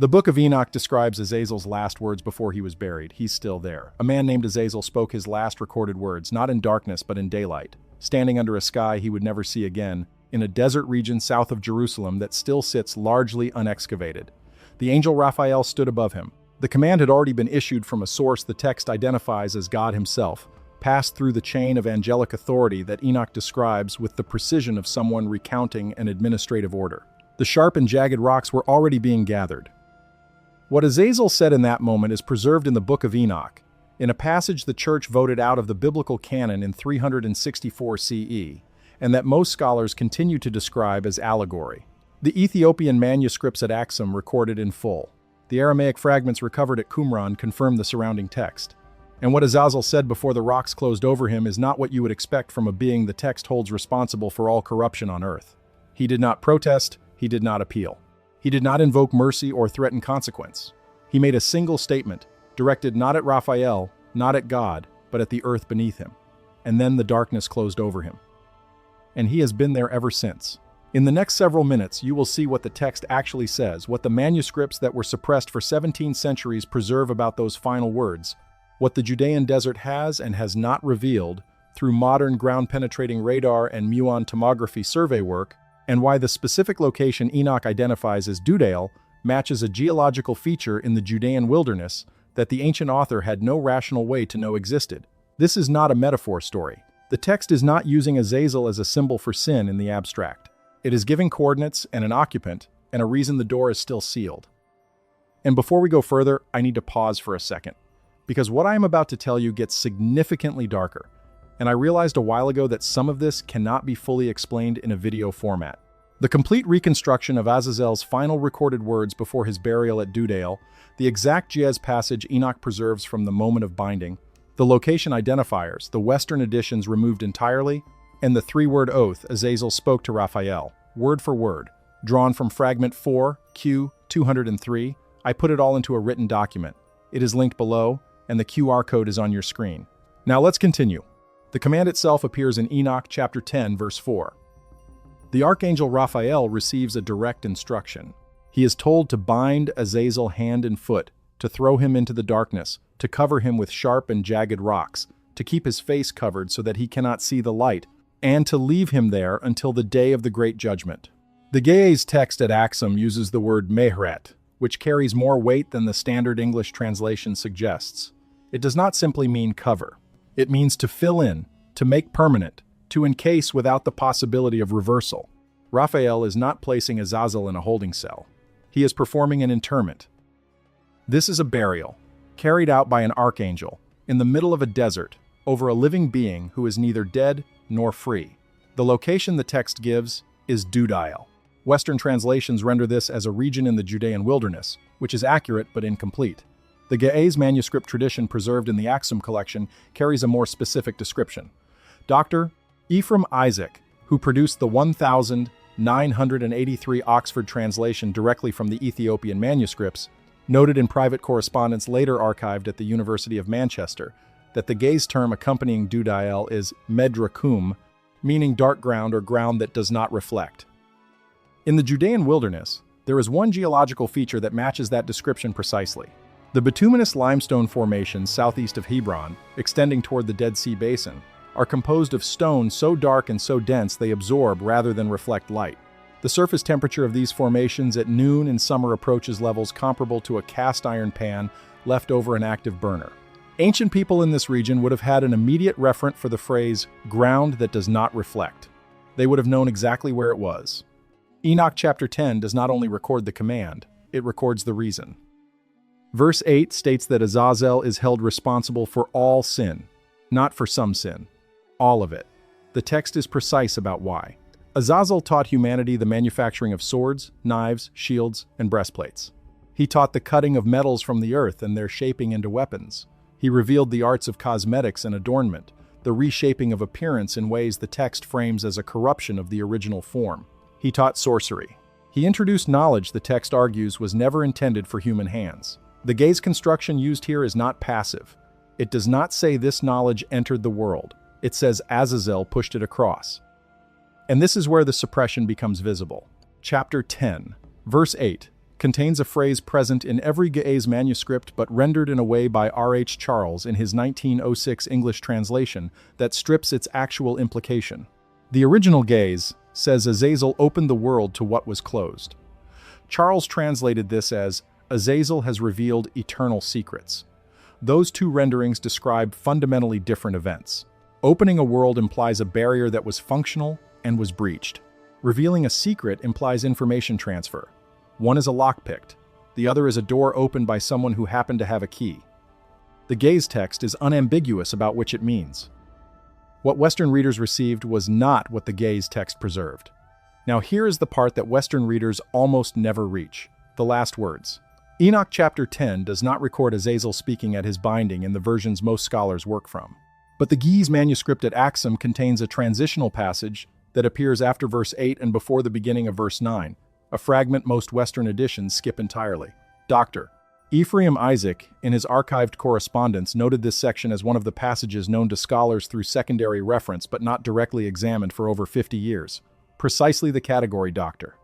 The Book of Enoch describes Azazel's last words before he was buried. He's still there. A man named Azazel spoke his last recorded words, not in darkness but in daylight, standing under a sky he would never see again, in a desert region south of Jerusalem that still sits largely unexcavated. The angel Raphael stood above him. The command had already been issued from a source the text identifies as God himself, passed through the chain of angelic authority that Enoch describes with the precision of someone recounting an administrative order. The sharp and jagged rocks were already being gathered. What Azazel said in that moment is preserved in the Book of Enoch, in a passage the church voted out of the biblical canon in 364 CE, and that most scholars continue to describe as allegory. The Ethiopian manuscripts at Aksum recorded in full. The Aramaic fragments recovered at Qumran confirm the surrounding text. And what Azazel said before the rocks closed over him is not what you would expect from a being the text holds responsible for all corruption on earth. He did not protest, he did not appeal. He did not invoke mercy or threaten consequence. He made a single statement, directed not at Raphael, not at God, but at the earth beneath him. And then the darkness closed over him. And he has been there ever since. In the next several minutes, you will see what the text actually says, what the manuscripts that were suppressed for 17 centuries preserve about those final words, what the Judean desert has and has not revealed through modern ground-penetrating radar and muon tomography survey work, and why the specific location Enoch identifies as Dudale matches a geological feature in the Judean wilderness that the ancient author had no rational way to know existed. This is not a metaphor story. The text is not using Azazel as a symbol for sin in the abstract. It is giving coordinates and an occupant, and a reason the door is still sealed. And before we go further, I need to pause for a second, because what I am about to tell you gets significantly darker, and I realized a while ago that some of this cannot be fully explained in a video format. The complete reconstruction of Azazel's final recorded words before his burial at Dudale, the exact Jez passage Enoch preserves from the moment of binding, the location identifiers, the Western editions removed entirely, and the three-word oath Azazel spoke to Raphael, word for word, drawn from fragment 4, Q 203, I put it all into a written document. It is linked below, and the QR code is on your screen. Now let's continue. The command itself appears in Enoch chapter 10, verse 4. The archangel Raphael receives a direct instruction. He is told to bind Azazel hand and foot, to throw him into the darkness, to cover him with sharp and jagged rocks, to keep his face covered so that he cannot see the light, and to leave him there until the day of the great judgment. The Ge'ez text at Aksum uses the word mehret, which carries more weight than the standard English translation suggests. It does not simply mean cover. It means to fill in, to make permanent, to encase without the possibility of reversal. Raphael is not placing Azazel in a holding cell. He is performing an interment. This is a burial, carried out by an archangel, in the middle of a desert, over a living being who is neither dead nor free. The location the text gives is Dudale. Western translations render this as a region in the Judean wilderness, which is accurate but incomplete. The Ge'ez manuscript tradition preserved in the Aksum collection carries a more specific description. Dr. Ephraim Isaac, who produced the 1983 Oxford translation directly from the Ethiopian manuscripts, noted in private correspondence later archived at the University of Manchester that the Ge'ez term accompanying Dudale is medrakum, meaning dark ground or ground that does not reflect. In the Judean wilderness, there is one geological feature that matches that description precisely. The bituminous limestone formations southeast of Hebron, extending toward the Dead Sea Basin, are composed of stone so dark and so dense they absorb rather than reflect light. The surface temperature of these formations at noon in summer approaches levels comparable to a cast iron pan left over an active burner. Ancient people in this region would have had an immediate referent for the phrase, ground that does not reflect. They would have known exactly where it was. Enoch chapter 10 does not only record the command, it records the reason. Verse 8 states that Azazel is held responsible for all sin, not for some sin, all of it. The text is precise about why. Azazel taught humanity the manufacturing of swords, knives, shields, and breastplates. He taught the cutting of metals from the earth and their shaping into weapons. He revealed the arts of cosmetics and adornment, the reshaping of appearance in ways the text frames as a corruption of the original form. He taught sorcery. He introduced knowledge the text argues was never intended for human hands. The Ge'ez construction used here is not passive. It does not say this knowledge entered the world. It says Azazel pushed it across. And this is where the suppression becomes visible. Chapter 10, verse 8. contains a phrase present in every Ge'ez manuscript but rendered in a way by R.H. Charles in his 1906 English translation that strips its actual implication. The original Ge'ez says Azazel opened the world to what was closed. Charles translated this as, Azazel has revealed eternal secrets. Those two renderings describe fundamentally different events. Opening a world implies a barrier that was functional and was breached. Revealing a secret implies information transfer. One is a lockpicked, the other is a door opened by someone who happened to have a key. The Ge'ez text is unambiguous about which it means. What Western readers received was not what the Ge'ez text preserved. Now here is the part that Western readers almost never reach, the last words. Enoch chapter 10 does not record Azazel speaking at his binding in the versions most scholars work from. But the Ge'ez manuscript at Axum contains a transitional passage that appears after verse 8 and before the beginning of verse 9, a fragment most Western editions skip entirely. Dr. Ephraim Isaac, in his archived correspondence, noted this section as one of the passages known to scholars through secondary reference but not directly examined for over 50 years. Precisely the category Dr.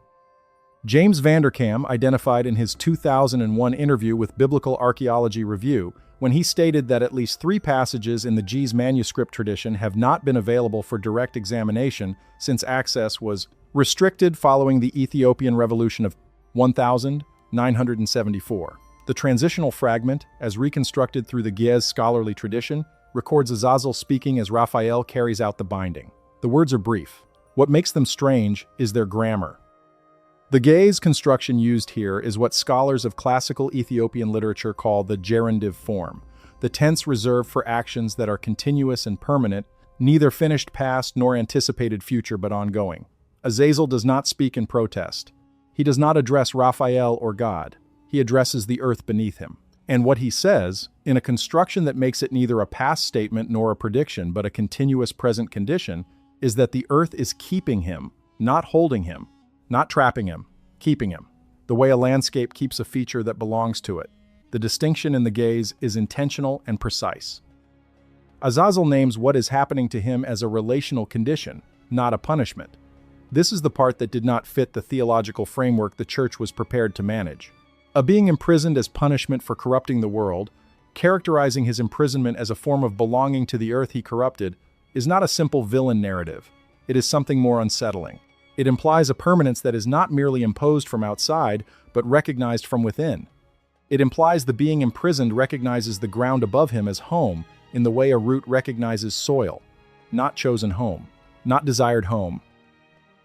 James Vanderkam identified in his 2001 interview with Biblical Archaeology Review when he stated that at least 3 passages in the Ge'ez manuscript tradition have not been available for direct examination since access was restricted following the Ethiopian Revolution of 1974. The transitional fragment, as reconstructed through the Ge'ez scholarly tradition, records Azazel speaking as Raphael carries out the binding. The words are brief. What makes them strange is their grammar. The Ge'ez construction used here is what scholars of classical Ethiopian literature call the gerundive form, the tense reserved for actions that are continuous and permanent, neither finished past nor anticipated future but ongoing. Azazel does not speak in protest. He does not address Raphael or God. He addresses the earth beneath him. And what he says, in a construction that makes it neither a past statement nor a prediction but a continuous present condition, is that the earth is keeping him, not holding him, not trapping him, keeping him, the way a landscape keeps a feature that belongs to it. The distinction in the Ge'ez is intentional and precise. Azazel names what is happening to him as a relational condition, not a punishment. This is the part that did not fit the theological framework the church was prepared to manage. A being imprisoned as punishment for corrupting the world, characterizing his imprisonment as a form of belonging to the earth he corrupted, is not a simple villain narrative. It is something more unsettling. It implies a permanence that is not merely imposed from outside, but recognized from within. It implies the being imprisoned recognizes the ground above him as home, in the way a root recognizes soil, not chosen home, not desired home,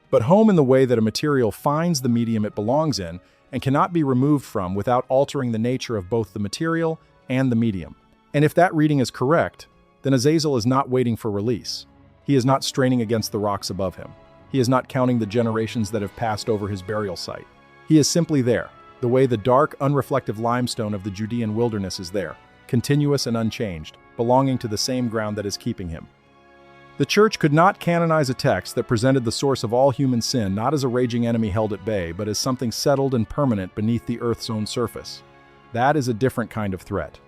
but home in the way that a material finds the medium it belongs in and cannot be removed from without altering the nature of both the material and the medium. And if that reading is correct, then Azazel is not waiting for release. He is not straining against the rocks above him. He is not counting the generations that have passed over his burial site. He is simply there, the way the dark, unreflective limestone of the Judean wilderness is there, continuous and unchanged, belonging to the same ground that is keeping him. The church could not canonize a text that presented the source of all human sin not as a raging enemy held at bay, but as something settled and permanent beneath the earth's own surface. That is a different kind of threat.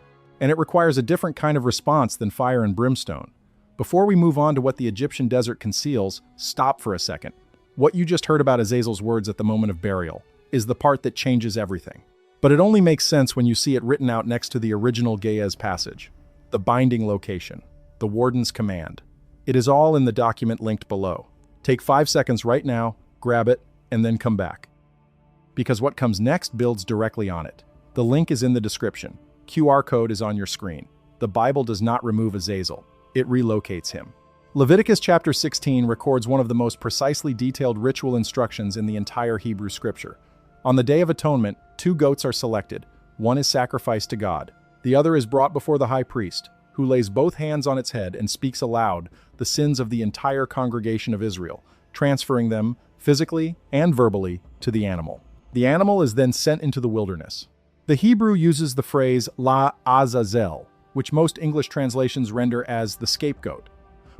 And it requires a different kind of response than fire and brimstone. Before we move on to what the Egyptian desert conceals, stop for a second. What you just heard about Azazel's words at the moment of burial is the part that changes everything. But it only makes sense when you see it written out next to the original Ge'ez passage, the binding location, the warden's command. It is all in the document linked below. Take 5 seconds right now, grab it, and then come back. Because what comes next builds directly on it. The link is in the description. QR code is on your screen. The Bible does not remove Azazel. It relocates him. Leviticus chapter 16 records one of the most precisely detailed ritual instructions in the entire Hebrew scripture. On the Day of Atonement, 2 goats are selected. One is sacrificed to God. The other is brought before the high priest, who lays both hands on its head and speaks aloud the sins of the entire congregation of Israel, transferring them, physically and verbally, to the animal. The animal is then sent into the wilderness. The Hebrew uses the phrase la Azazel, which most English translations render as the scapegoat.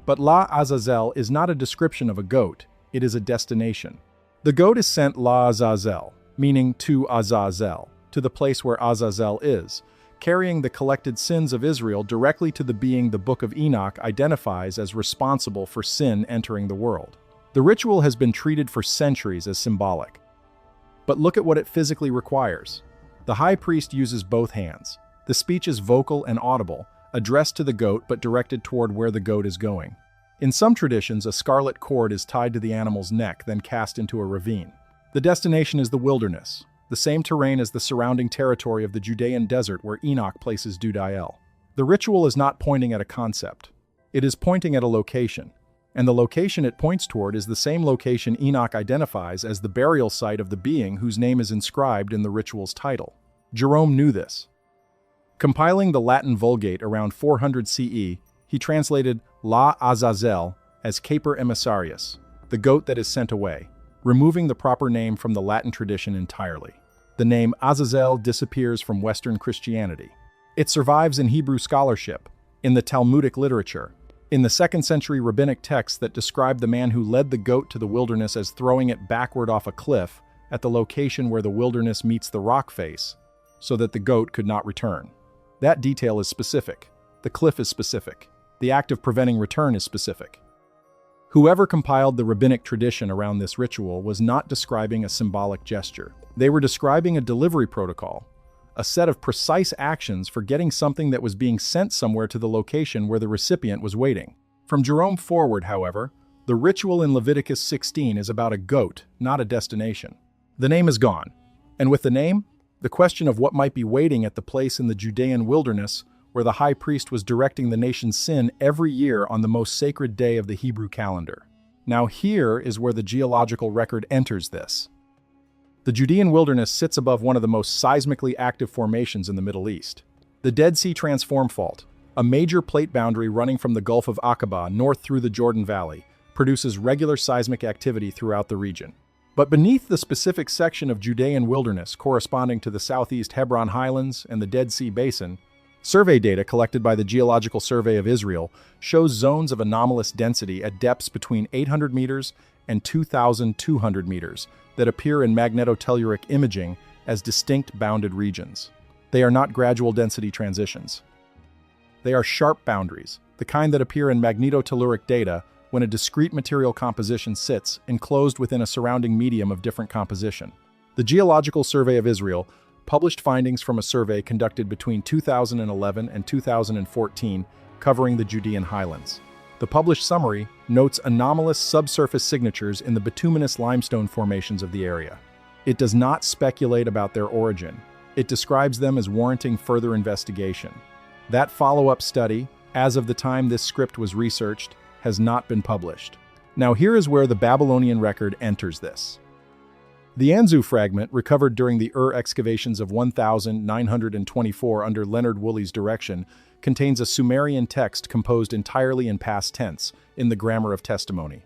But la Azazel is not a description of a goat, it is a destination. The goat is sent la Azazel, meaning to Azazel, to the place where Azazel is, carrying the collected sins of Israel directly to the being the Book of Enoch identifies as responsible for sin entering the world. The ritual has been treated for centuries as symbolic. But look at what it physically requires. The high priest uses both hands. The speech is vocal and audible, addressed to the goat but directed toward where the goat is going. In some traditions, a scarlet cord is tied to the animal's neck, then cast into a ravine. The destination is the wilderness, the same terrain as the surrounding territory of the Judean desert where Enoch places Dudael. The ritual is not pointing at a concept. It is pointing at a location, and the location it points toward is the same location Enoch identifies as the burial site of the being whose name is inscribed in the ritual's title. Jerome knew this. Compiling the Latin Vulgate around 400 CE, he translated La Azazel as Caper Emissarius, the goat that is sent away, removing the proper name from the Latin tradition entirely. The name Azazel disappears from Western Christianity. It survives in Hebrew scholarship, in the Talmudic literature, in the 2nd century rabbinic texts that describe the man who led the goat to the wilderness as throwing it backward off a cliff at the location where the wilderness meets the rock face, so that the goat could not return. That detail is specific. The cliff is specific. The act of preventing return is specific. Whoever compiled the rabbinic tradition around this ritual was not describing a symbolic gesture. They were describing a delivery protocol, a set of precise actions for getting something that was being sent somewhere to the location where the recipient was waiting. From Jerome forward, however, the ritual in Leviticus 16 is about a goat, not a destination. The name is gone, and with the name, the question of what might be waiting at the place in the Judean wilderness where the high priest was directing the nation's sin every year on the most sacred day of the Hebrew calendar. Now here is where the geological record enters this. The Judean wilderness sits above one of the most seismically active formations in the Middle East. The Dead Sea Transform Fault, a major plate boundary running from the Gulf of Aqaba north through the Jordan Valley, produces regular seismic activity throughout the region. But beneath the specific section of Judean wilderness corresponding to the southeast Hebron Highlands and the Dead Sea Basin, survey data collected by the Geological Survey of Israel shows zones of anomalous density at depths between 800 meters and 2,200 meters that appear in magnetotelluric imaging as distinct bounded regions. They are not gradual density transitions. They are sharp boundaries, the kind that appear in magnetotelluric data when a discrete material composition sits enclosed within a surrounding medium of different composition. The Geological Survey of Israel published findings from a survey conducted between 2011 and 2014 covering the Judean highlands. The published summary notes anomalous subsurface signatures in the bituminous limestone formations of the area. It does not speculate about their origin. It describes them as warranting further investigation. That follow-up study, as of the time this script was researched, has not been published. Now here is where the Babylonian record enters this. The Anzu fragment, recovered during the excavations of 1924 under Leonard Woolley's direction, contains a Sumerian text composed entirely in past tense, in the Grammar of Testimony.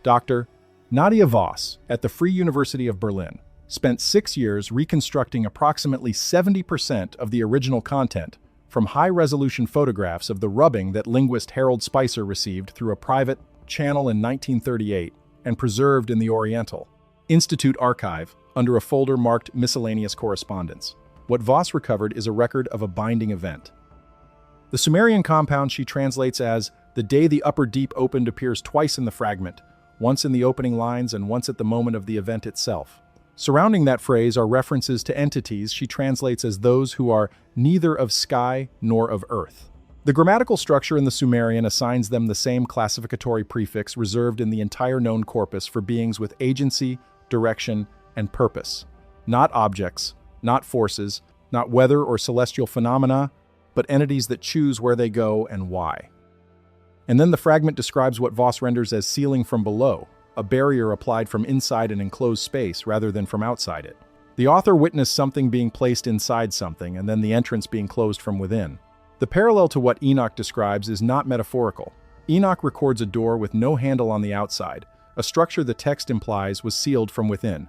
Dr. Nadia Voss, at the Free University of Berlin, spent 6 years reconstructing approximately 70% of the original content from high-resolution photographs of the rubbing that linguist Harold Spicer received through a private channel in 1938 and preserved in the Oriental Institute Archive under a folder marked Miscellaneous Correspondence. What Voss recovered is a record of a binding event. The Sumerian compound she translates as, "The day the upper deep opened" appears twice in the fragment, once in the opening lines and once at the moment of the event itself. Surrounding that phrase are references to entities she translates as those who are neither of sky nor of earth. The grammatical structure in the Sumerian assigns them the same classificatory prefix reserved in the entire known corpus for beings with agency, direction, and purpose. Not objects, not forces, not weather or celestial phenomena, but entities that choose where they go and why. And then the fragment describes what Voss renders as sealing from below, a barrier applied from inside an enclosed space rather than from outside it. The author witnessed something being placed inside something and then the entrance being closed from within. The parallel to what Enoch describes is not metaphorical. Enoch records a door with no handle on the outside, a structure the text implies was sealed from within.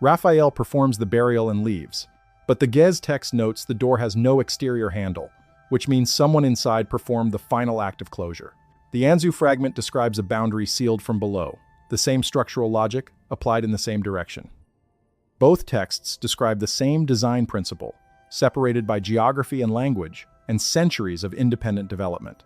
Raphael performs the burial and leaves, but the Gez text notes the door has no exterior handle, which means someone inside performed the final act of closure. The Anzu fragment describes a boundary sealed from below, the same structural logic applied in the same direction. Both texts describe the same design principle, separated by geography and language, and centuries of independent development.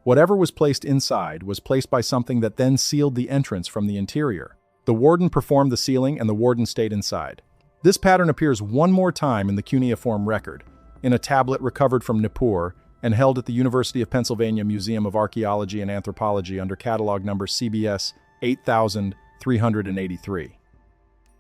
Whatever was placed inside was placed by something that then sealed the entrance from the interior. The warden performed the sealing and the warden stayed inside. This pattern appears one more time in the cuneiform record, in a tablet recovered from Nippur and held at the University of Pennsylvania Museum of Archaeology and Anthropology under catalog number CBS 8383.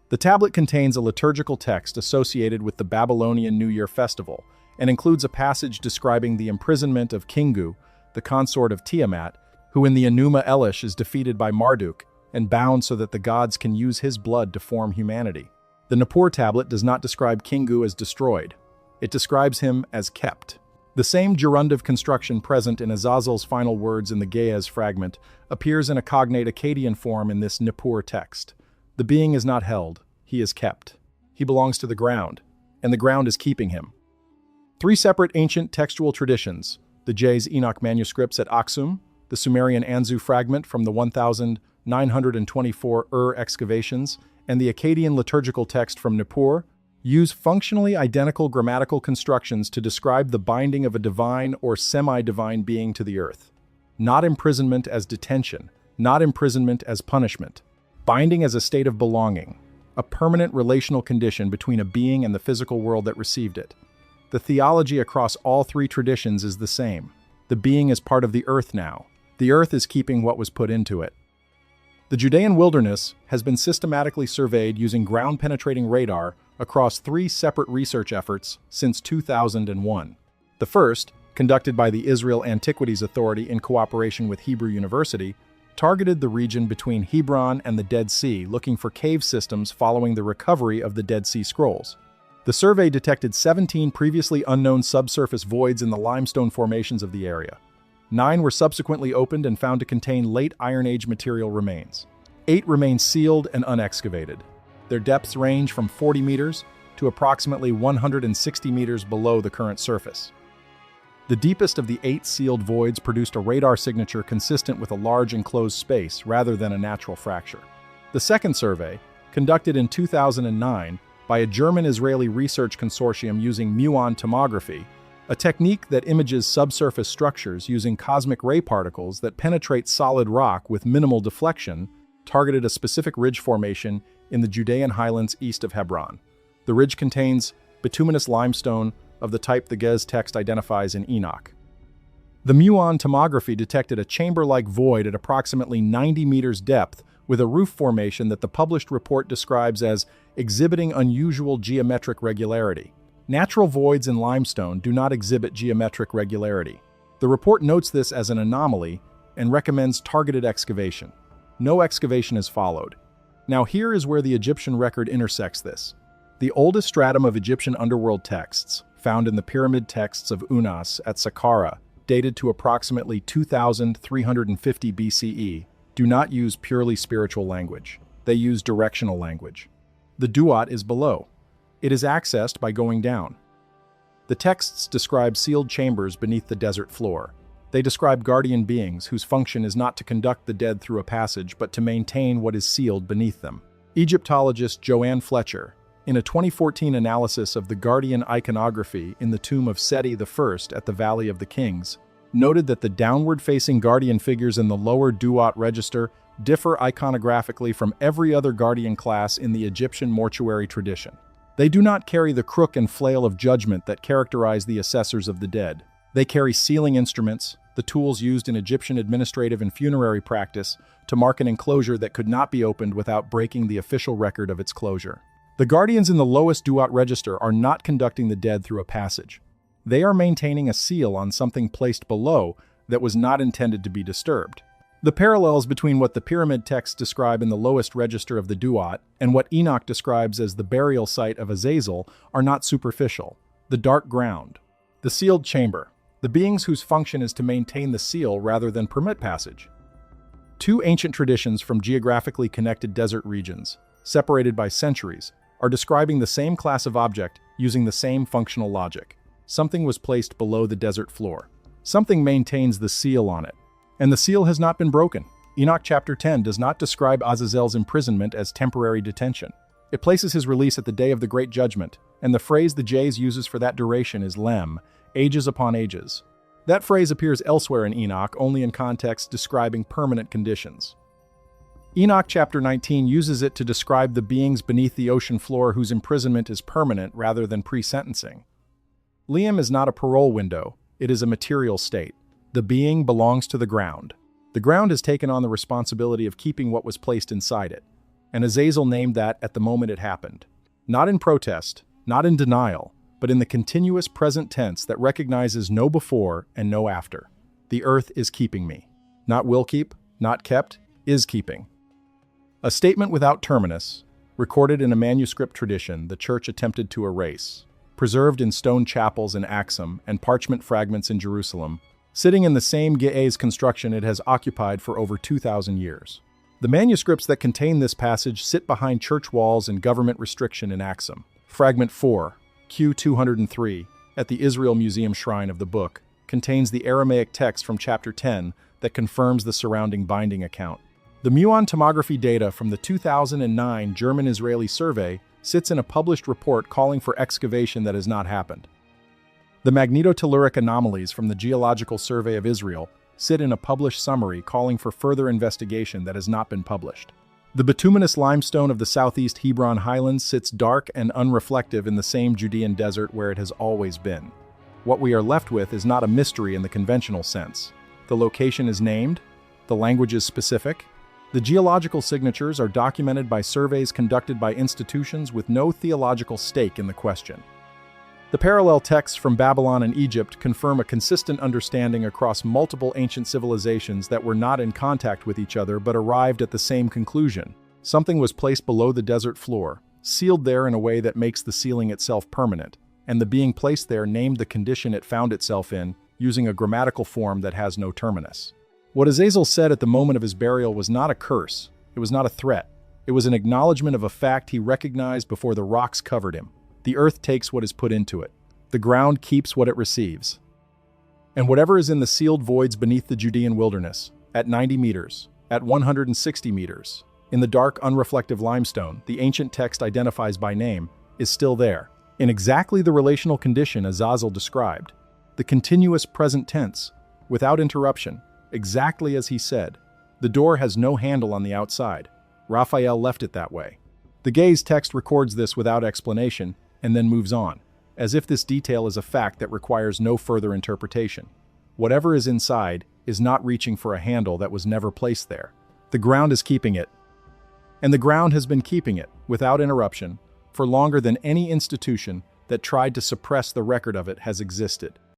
The tablet contains a liturgical text associated with the Babylonian New Year festival and includes a passage describing the imprisonment of Kingu, the consort of Tiamat, who in the Enuma Elish is defeated by Marduk and bound so that the gods can use his blood to form humanity. The Nippur tablet does not describe Kingu as destroyed. It describes him as kept. The same gerundive construction present in Azazel's final words in the Ge'ez fragment appears in a cognate Akkadian form in this Nippur text. The being is not held, he is kept. He belongs to the ground, and the ground is keeping him. Three separate ancient textual traditions, the Ge'ez Enoch manuscripts at Aksum, the Sumerian Anzu fragment from the 1924 excavations, and the Akkadian liturgical text from Nippur, use functionally identical grammatical constructions to describe the binding of a divine or semi-divine being to the earth. Not imprisonment as detention, not imprisonment as punishment. Binding as a state of belonging, a permanent relational condition between a being and the physical world that received it. The theology across all three traditions is the same. The being is part of the earth now. The earth is keeping what was put into it. The Judean wilderness has been systematically surveyed using ground-penetrating radar across three separate research efforts since 2001. The first, conducted by the Israel Antiquities Authority in cooperation with Hebrew University, targeted the region between Hebron and the Dead Sea, looking for cave systems following the recovery of the Dead Sea Scrolls. The survey detected 17 previously unknown subsurface voids in the limestone formations of the area. 9 were subsequently opened and found to contain late Iron Age material remains. 8 remain sealed and unexcavated. Their depths range from 40 meters to approximately 160 meters below the current surface. The deepest of the 8 sealed voids produced a radar signature consistent with a large enclosed space rather than a natural fracture. The second survey, conducted in 2009 by a German-Israeli research consortium using muon tomography, a technique that images subsurface structures using cosmic ray particles that penetrate solid rock with minimal deflection, targeted a specific ridge formation in the Judean highlands east of Hebron. The ridge contains bituminous limestone of the type the Ge'ez text identifies in Enoch. The muon tomography detected a chamber-like void at approximately 90 meters depth with a roof formation that the published report describes as exhibiting unusual geometric regularity. Natural voids in limestone do not exhibit geometric regularity. The report notes this as an anomaly and recommends targeted excavation. No excavation is followed. Now here is where the Egyptian record intersects this. The oldest stratum of Egyptian underworld texts, found in the pyramid texts of Unas at Saqqara, dated to approximately 2350 BCE, do not use purely spiritual language. They use directional language. The duat is below. It is accessed by going down. The texts describe sealed chambers beneath the desert floor. They describe guardian beings whose function is not to conduct the dead through a passage but to maintain what is sealed beneath them. Egyptologist Joanne Fletcher, in a 2014 analysis of the guardian iconography in the tomb of Seti I at the Valley of the Kings, noted that the downward-facing guardian figures in the lower duat register differ iconographically from every other guardian class in the Egyptian mortuary tradition. They do not carry the crook and flail of judgment that characterize the assessors of the dead. They carry sealing instruments, the tools used in Egyptian administrative and funerary practice, to mark an enclosure that could not be opened without breaking the official record of its closure. The guardians in the lowest duat register are not conducting the dead through a passage. They are maintaining a seal on something placed below that was not intended to be disturbed. The parallels between what the pyramid texts describe in the lowest register of the duat and what Enoch describes as the burial site of Azazel are not superficial. The dark ground, the sealed chamber, the beings whose function is to maintain the seal rather than permit passage. Two ancient traditions from geographically connected desert regions, separated by centuries, are describing the same class of object using the same functional logic. Something was placed below the desert floor. Something maintains the seal on it. And the seal has not been broken. Enoch chapter 10 does not describe Azazel's imprisonment as temporary detention. It places his release at the day of the great judgment, and the phrase the Ge'ez uses for that duration is lem, ages upon ages. That phrase appears elsewhere in Enoch only in context describing permanent conditions. Enoch chapter 19 uses it to describe the beings beneath the ocean floor whose imprisonment is permanent rather than pre-sentencing. Liam is not a parole window, it is a material state. The being belongs to the ground. The ground has taken on the responsibility of keeping what was placed inside it, and Azazel named that at the moment it happened. Not in protest, not in denial, but in the continuous present tense that recognizes no before and no after. The earth is keeping me. Not will keep, not kept, is keeping. A statement without terminus, recorded in a manuscript tradition the church attempted to erase, preserved in stone chapels in Axum and parchment fragments in Jerusalem, sitting in the same Ge'ez construction it has occupied for over 2,000 years. The manuscripts that contain this passage sit behind church walls and government restriction in Axum. Fragment 4, Q203, at the Israel Museum Shrine of the Book, contains the Aramaic text from chapter 10 that confirms the surrounding binding account. The muon tomography data from the 2009 German-Israeli survey sits in a published report calling for excavation that has not happened. The magnetotelluric anomalies from the Geological Survey of Israel sit in a published summary calling for further investigation that has not been published. The bituminous limestone of the southeast Hebron highlands sits dark and unreflective in the same Judean desert where it has always been. What we are left with is not a mystery in the conventional sense. The location is named, the language is specific. The geological signatures are documented by surveys conducted by institutions with no theological stake in the question. The parallel texts from Babylon and Egypt confirm a consistent understanding across multiple ancient civilizations that were not in contact with each other but arrived at the same conclusion. Something was placed below the desert floor, sealed there in a way that makes the sealing itself permanent, and the being placed there named the condition it found itself in, using a grammatical form that has no terminus. What Azazel said at the moment of his burial was not a curse, it was not a threat. It was an acknowledgement of a fact he recognized before the rocks covered him. The earth takes what is put into it. The ground keeps what it receives. And whatever is in the sealed voids beneath the Judean wilderness, at 90 meters, at 160 meters, in the dark, unreflective limestone the ancient text identifies by name, is still there, in exactly the relational condition Azazel described. The continuous present tense, without interruption, exactly as he said. The door has no handle on the outside. Raphael left it that way. The Ge'ez text records this without explanation, and then moves on, as if this detail is a fact that requires no further interpretation. Whatever is inside is not reaching for a handle that was never placed there. The ground is keeping it. And the ground has been keeping it, without interruption, for longer than any institution that tried to suppress the record of it has existed.